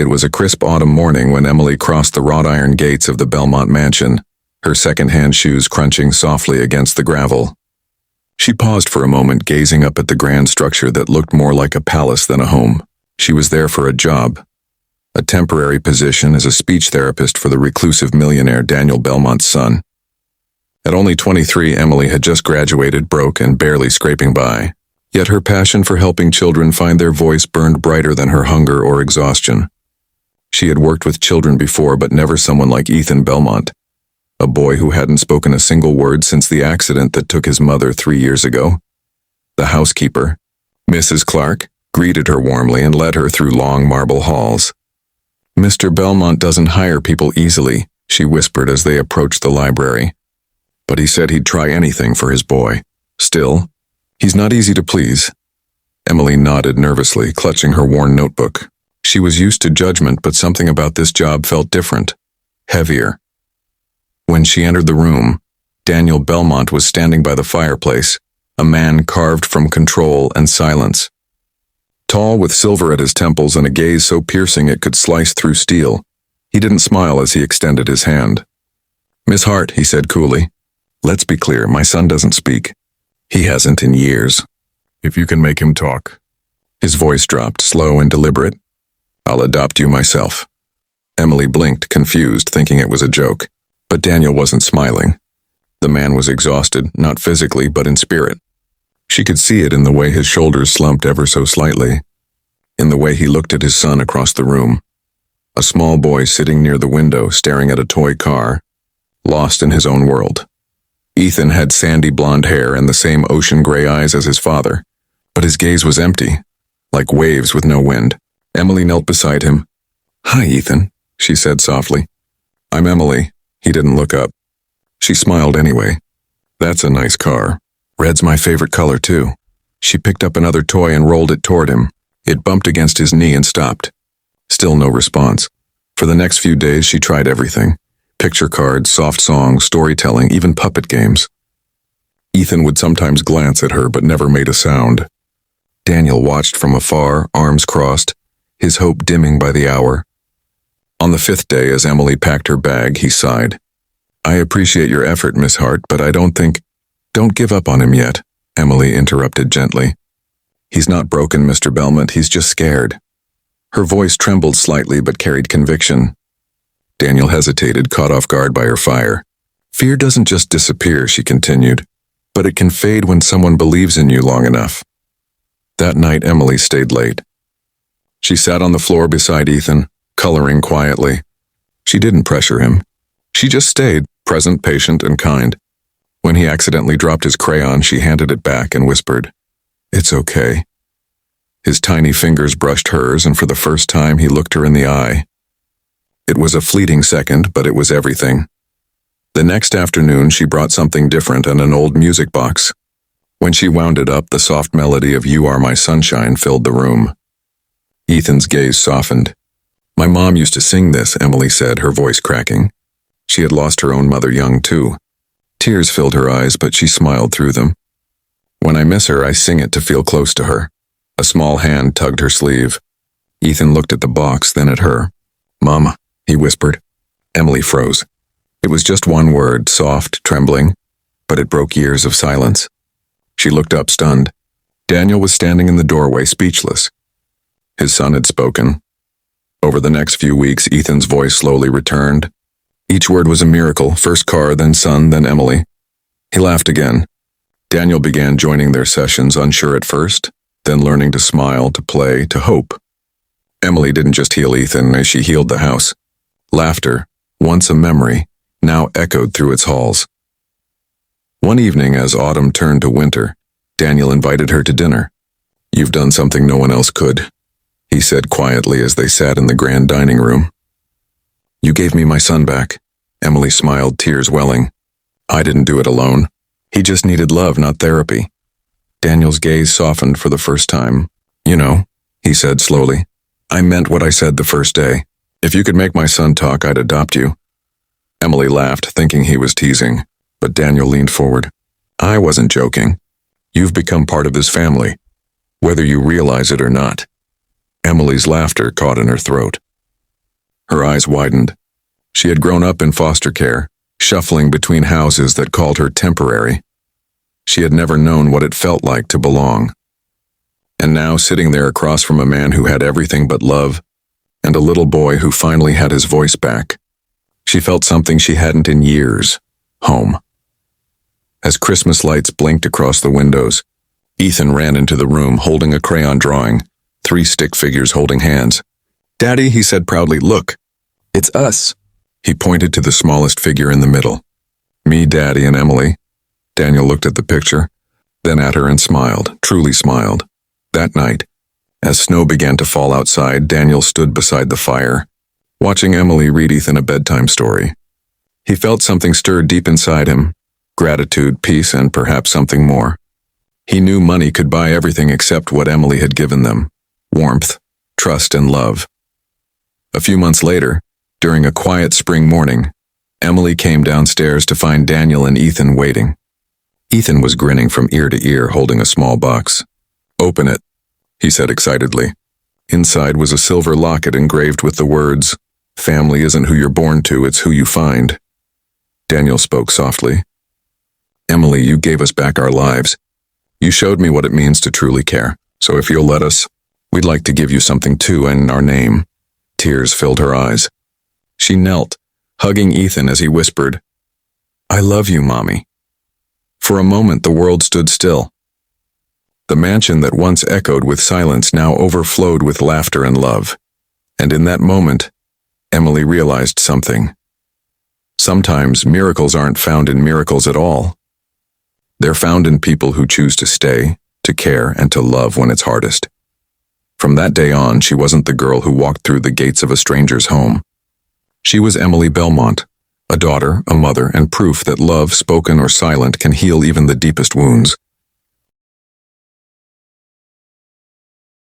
It was a crisp autumn morning when Emily crossed the wrought iron gates of the Belmont mansion, her second-hand shoes crunching softly against the gravel. She paused for a moment, gazing up at the grand structure that looked more like a palace than a home. She was there for a job, a temporary position as a speech therapist for the reclusive millionaire Daniel Belmont's son. At only 23, Emily had just graduated, broke and barely scraping by. Yet her passion for helping children find their voice burned brighter than her hunger or exhaustion. She had worked with children before, but never someone like Ethan Belmont, a boy who hadn't spoken a single word since the accident that took his mother 3 years ago. The housekeeper, Mrs. Clark, greeted her warmly and led her through long marble halls. "Mr. Belmont doesn't hire people easily," she whispered as they approached the library. "But he said he'd try anything for his boy. Still, he's not easy to please." Emily nodded nervously, clutching her worn notebook. She was used to judgment, but something about this job felt different, heavier. When she entered the room, Daniel Belmont was standing by the fireplace, a man carved from control and silence. Tall, with silver at his temples and a gaze so piercing it could slice through steel, he didn't smile as he extended his hand. "Miss Hart," he said coolly, "let's be clear, my son doesn't speak. He hasn't in years. If you can make him talk." His voice dropped, slow and deliberate. "I'll adopt you myself." Emily blinked, confused, thinking it was a joke. But Daniel wasn't smiling. The man was exhausted, not physically, but in spirit. She could see it in the way his shoulders slumped ever so slightly, in the way he looked at his son across the room. A small boy sitting near the window, staring at a toy car, lost in his own world. Ethan had sandy blonde hair and the same ocean gray eyes as his father, but his gaze was empty, like waves with no wind. Emily knelt beside him. "Hi, Ethan," she said softly. "I'm Emily." He didn't look up. She smiled anyway. "That's a nice car. Red's my favorite color too." She picked up another toy and rolled it toward him. It bumped against his knee and stopped. Still no response. For the next few days she tried everything. Picture cards, soft songs, storytelling, even puppet games. Ethan would sometimes glance at her but never made a sound. Daniel watched from afar, arms crossed, his hope dimming by the hour. On the 5th day, as Emily packed her bag, he sighed. "I appreciate your effort, Miss Hart, but I don't think—" "Don't give up on him yet," Emily interrupted gently. "He's not broken, Mr. Belmont, he's just scared." Her voice trembled slightly but carried conviction. Daniel hesitated, caught off guard by her fire. "Fear doesn't just disappear," she continued, "but it can fade when someone believes in you long enough." That night, Emily stayed late. She sat on the floor beside Ethan, coloring quietly. She didn't pressure him. She just stayed, present, patient, and kind. When he accidentally dropped his crayon, she handed it back and whispered, "It's okay." His tiny fingers brushed hers, and for the first time he looked her in the eye. It was a fleeting second, but it was everything. The next afternoon she brought something different and an old music box. When she wound it up, the soft melody of "You Are My Sunshine" filled the room. Ethan's gaze softened. "My mom used to sing this," Emily said, her voice cracking. She had lost her own mother young, too. Tears filled her eyes, but she smiled through them. "When I miss her, I sing it to feel close to her." A small hand tugged her sleeve. Ethan looked at the box, then at her. "Mama," he whispered. Emily froze. It was just one word, soft, trembling, but it broke years of silence. She looked up, stunned. Daniel was standing in the doorway, speechless. His son had spoken. Over the next few weeks, Ethan's voice slowly returned. Each word was a miracle, first car, then son, then Emily. He laughed again. Daniel began joining their sessions, unsure at first, then learning to smile, to play, to hope. Emily didn't just heal Ethan as she healed the house. Laughter, once a memory, now echoed through its halls. One evening, as autumn turned to winter, Daniel invited her to dinner. "You've done something no one else could," he said quietly as they sat in the grand dining room. "You gave me my son back." Emily smiled, tears welling. "I didn't do it alone. He just needed love, not therapy." Daniel's gaze softened for the first time. "You know," he said slowly, "I meant what I said the first day. If you could make my son talk, I'd adopt you." Emily laughed, thinking he was teasing, but Daniel leaned forward. "I wasn't joking. You've become part of this family, whether you realize it or not." Emily's laughter caught in her throat. Her eyes widened. She had grown up in foster care, shuffling between houses that called her temporary. She had never known what it felt like to belong. And now, sitting there across from a man who had everything but love, and a little boy who finally had his voice back, she felt something she hadn't in years: home. As Christmas lights blinked across the windows, Ethan ran into the room holding a crayon drawing, 3 stick figures holding hands. "Daddy," he said proudly, "look, it's us." He pointed to the smallest figure in the middle. "Me, Daddy, and Emily." Daniel looked at the picture, then at her and smiled, truly smiled. That night, as snow began to fall outside, Daniel stood beside the fire, watching Emily read Ethan a bedtime story. He felt something stir deep inside him: gratitude, peace, and perhaps something more. He knew money could buy everything except what Emily had given them: warmth, trust, and love. A few months later, during a quiet spring morning, Emily came downstairs to find Daniel and Ethan waiting. Ethan was grinning from ear to ear, holding a small box. "Open it," he said excitedly. Inside was a silver locket engraved with the words, "Family isn't who you're born to, it's who you find." Daniel spoke softly. "Emily, you gave us back our lives. You showed me what it means to truly care. So if you'll let us, we'd like to give you something too, and our name." Tears filled her eyes. She knelt, hugging Ethan as he whispered, "I love you, Mommy." For a moment, the world stood still. The mansion that once echoed with silence now overflowed with laughter and love. And in that moment, Emily realized something. Sometimes miracles aren't found in miracles at all. They're found in people who choose to stay, to care, and to love when it's hardest. From that day on, she wasn't the girl who walked through the gates of a stranger's home. She was Emily Belmont, a daughter, a mother, and proof that love, spoken or silent, can heal even the deepest wounds.